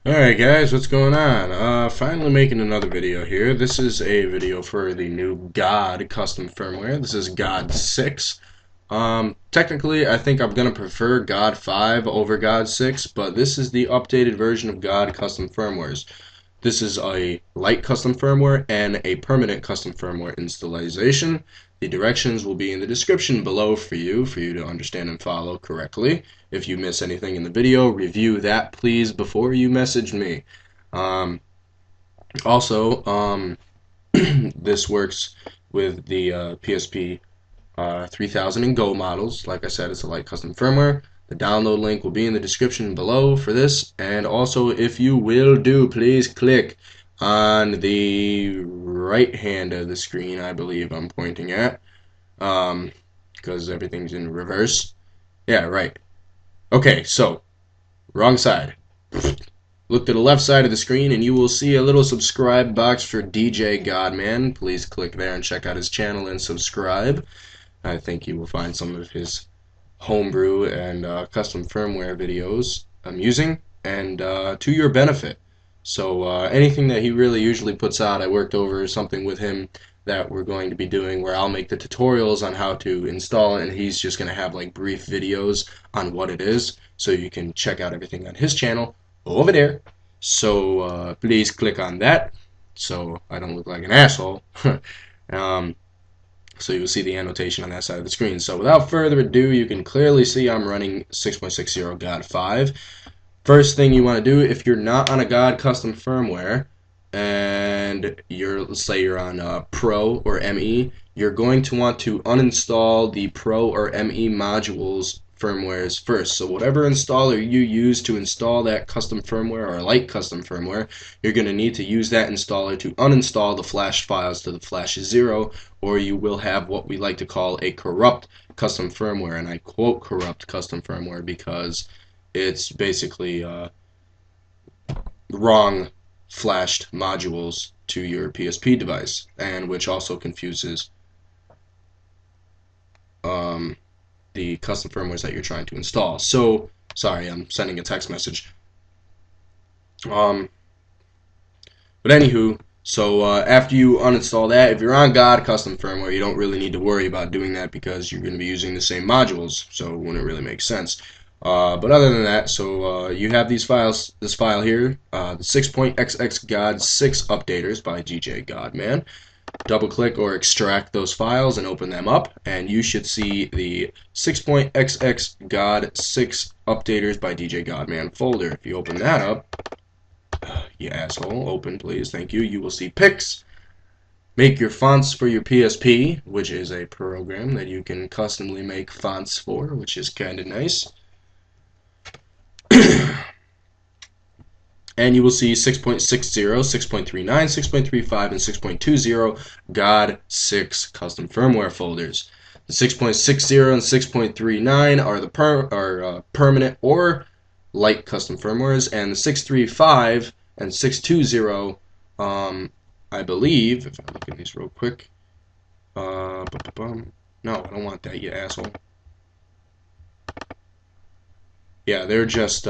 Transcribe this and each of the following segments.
Alright guys, what's going on? Finally making another video here. This is a video for the new GOD custom firmware. This is GOD 6. Technically, I think I'm going to prefer GOD 5 over GOD 6, but this is the updated version of GOD custom firmwares. This is a light custom firmware and a permanent custom firmware installation. The directions will be in the description below for you to understand and follow correctly. If you miss anything in the video, review that please before you message me. Also, this works with the PSP 3000 and Go models. Like I said, it's a light custom firmware. The download link will be in the description below for this. And also, if you will do, please click on the right hand of the screen, I believe I'm pointing at, because everything's in reverse. Yeah, right. Okay, so, wrong side. Look to the left side of the screen and you will see a little subscribe box for DJ Godman. Please click there and check out his channel and subscribe. I think you will find some of his homebrew and custom firmware videos amusing and to your benefit. So anything that he really usually puts out, I worked over something with him that we're going to be doing where I'll make the tutorials on how to install it, and he's just going to have like brief videos on what it is, so you can check out everything on his channel over there. So please click on that so I don't look like an asshole. So you'll see the annotation on that side of the screen. So without further ado, you can clearly see I'm running 6.60 GOD 5. First thing you want to do, if you're not on a GOD custom firmware and let's say you're on Pro or ME, you're going to want to uninstall the Pro or ME modules firmwares first. So whatever installer you use to install that custom firmware or light custom firmware, you're going to need to use that installer to uninstall the flash files to the flash 0, or you will have what we like to call a corrupt custom firmware. And I quote corrupt custom firmware because it's basically wrong flashed modules to your PSP device, and which also confuses the custom firmwares that you're trying to install. So, sorry, I'm sending a text message. But anywho, so after you uninstall that, if you're on GOD custom firmware, you don't really need to worry about doing that because you're going to be using the same modules, so it wouldn't really make sense. But other than that, so you have these files, this file here, the 6.xx GOD 6 updaters by DJ Godman. Double click or extract those files and open them up, and you should see the 6.xx GOD 6 updaters by DJ Godman folder. If you open that up, you asshole, open please, thank you, you will see pics. Make your fonts for your PSP, which is a program that you can customly make fonts for, which is kind of nice. And you will see 6.60, 6.39, 6.35, and 6.20 GOD 6 custom firmware folders. The 6.60 and 6.39 are the permanent or light custom firmwares, and the 635 and 620, I believe, if I look at these real quick, no, I don't want that, you asshole. Yeah, they're just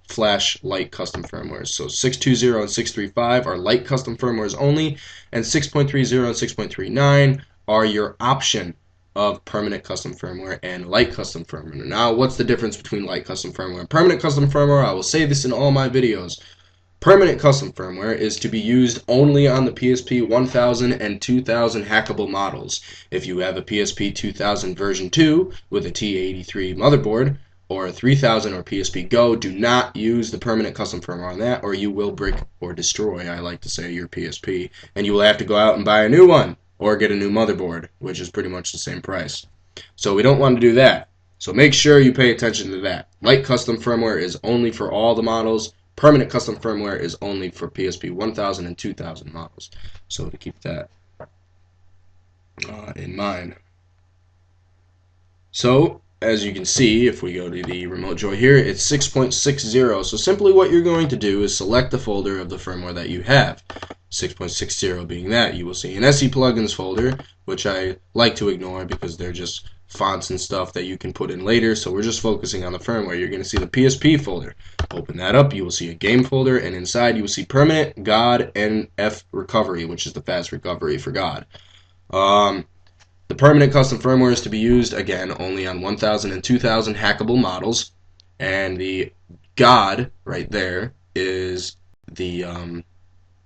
flash light custom firmwares. So 620 and 635 are light custom firmwares only, and 6.30 and 6.39 are your option of permanent custom firmware and light custom firmware. Now, what's the difference between light custom firmware and permanent custom firmware? I will say this in all my videos. Permanent custom firmware is to be used only on the PSP 1000 and 2000 hackable models. If you have a PSP 2000 version 2 with a T83 motherboard, or a 3000 or PSP Go, do not use the permanent custom firmware on that, or you will brick or destroy, I like to say, your PSP, and you will have to go out and buy a new one, or get a new motherboard, which is pretty much the same price. So we don't want to do that. So make sure you pay attention to that. Light custom firmware is only for all the models. Permanent custom firmware is only for PSP 1000 and 2000 models. So to keep that in mind. So, as you can see, if we go to the remote joy here, it's 6.60. So simply what you're going to do is select the folder of the firmware that you have. 6.60 being that. You will see an SE plugins folder, which I like to ignore because they're just fonts and stuff that you can put in later. So we're just focusing on the firmware. You're going to see the PSP folder. Open that up, you will see a game folder, and inside you will see permanent GOD and FRecovery, which is the fast recovery for GOD. The permanent custom firmware is to be used, again, only on 1000 and 2000 hackable models, and the GOD right there is the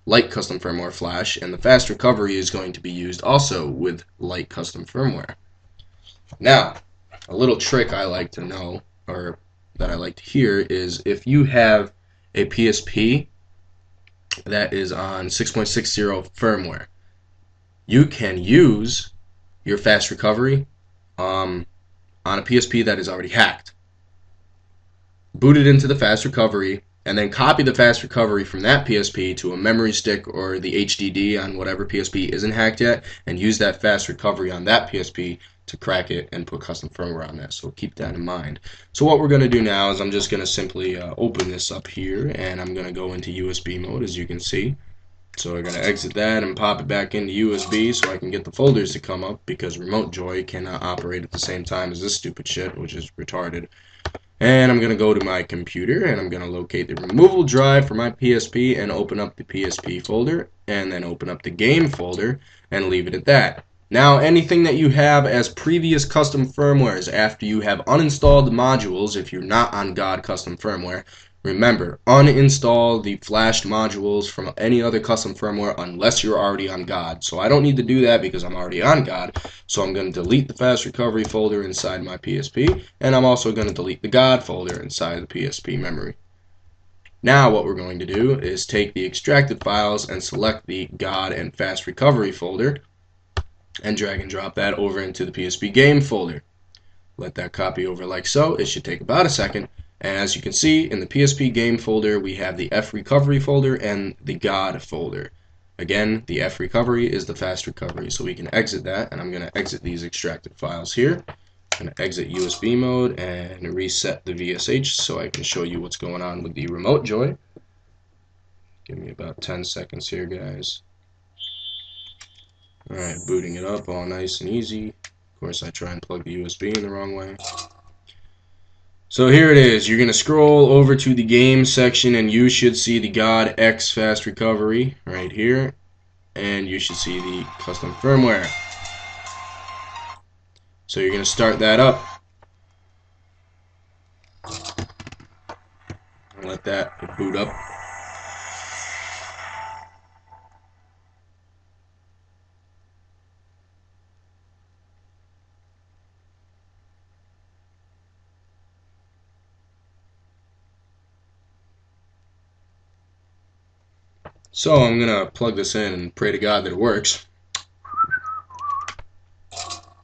light custom firmware flash, and the fast recovery is going to be used also with light custom firmware. Now, a little trick I like to know, or that I like to hear, is if you have a PSP that is on 6.60 firmware, you can use your fast recovery on a PSP that is already hacked. Boot it into the fast recovery, and then copy the fast recovery from that PSP to a memory stick or the HDD on whatever PSP isn't hacked yet, and use that fast recovery on that PSP to crack it and put custom firmware on that. So keep that in mind. So what we're going to do now is I'm just going to simply open this up here, and I'm going to go into USB mode, as you can see. So we're going to exit that and pop it back into USB so I can get the folders to come up, because Remote Joy cannot operate at the same time as this stupid shit, which is retarded. And I'm going to go to my computer, and I'm going to locate the removable drive for my PSP and open up the PSP folder, and then open up the game folder and leave it at that. Now, anything that you have as previous custom firmwares after you have uninstalled modules, if you're not on GOD custom firmware, remember, uninstall the flashed modules from any other custom firmware unless you're already on GOD. So I don't need to do that because I'm already on GOD. So I'm going to delete the fast recovery folder inside my PSP, and I'm also going to delete the GOD folder inside the PSP memory. Now what we're going to do is take the extracted files and select the GOD and fast recovery folder and drag and drop that over into the PSP game folder. Let that copy over like so. It should take about a second. And as you can see, in the PSP game folder, we have the FRecovery folder and the GOD folder. Again, the FRecovery is the fast recovery, so we can exit that, and I'm going to exit these extracted files here. I'm going to exit USB mode and reset the VSH so I can show you what's going on with the Remote Joy. Give me about 10 seconds here, guys. Alright, booting it up all nice and easy. Of course, I try and plug the USB in the wrong way. So here it is. You're going to scroll over to the game section, and you should see the GOD X Fast Recovery right here. And you should see the custom firmware. So you're going to start that up. And let that boot up. So I'm going to plug this in and pray to God that it works.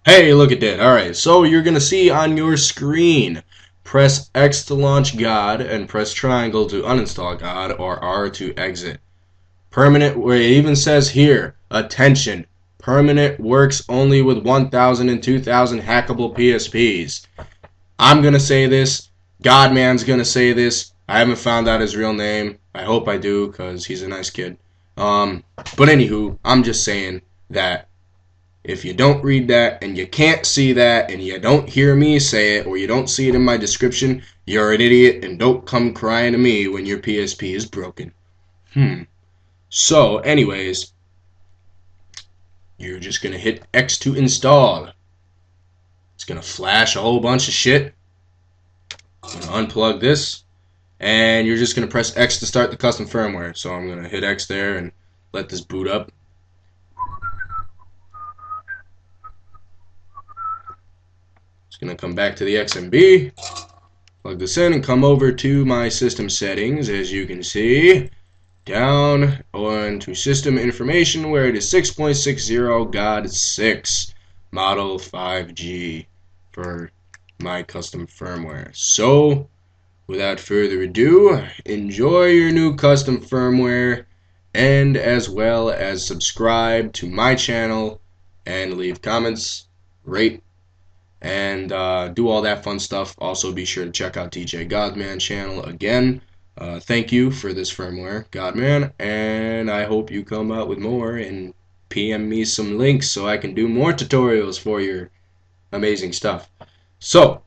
Hey, look at that. Alright, so you're going to see on your screen, press X to launch GOD and press triangle to uninstall GOD, or R to exit. Permanent, where it even says here, attention, permanent works only with 1000 and 2000 hackable PSPs. I'm going to say this. Godman's going to say this. I haven't found out his real name. I hope I do, because he's a nice kid. But anywho, I'm just saying that if you don't read that, and you can't see that, and you don't hear me say it, or you don't see it in my description, you're an idiot, and don't come crying to me when your PSP is broken. So, anyways, you're just going to hit X to install. It's going to flash a whole bunch of shit. I'm going to unplug this. And you're just going to press X to start the custom firmware. So I'm going to hit X there and let this boot up. It's going to come back to the XMB. Plug this in and come over to my system settings, as you can see. Down onto system information, where it is 6.60 GOD 6 model 5G for my custom firmware. So without further ado, enjoy your new custom firmware, and as well as subscribe to my channel and leave comments, rate, and do all that fun stuff. Also be sure to check out DJ Godman channel again. Thank you for this firmware, Godman, and I hope you come out with more and PM me some links so I can do more tutorials for your amazing stuff. So,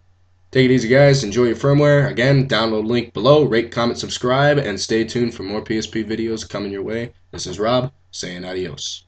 Take it easy, guys. Enjoy your firmware. Again, download link below. Rate, comment, subscribe, and stay tuned for more PSP videos coming your way. This is Rob saying adios.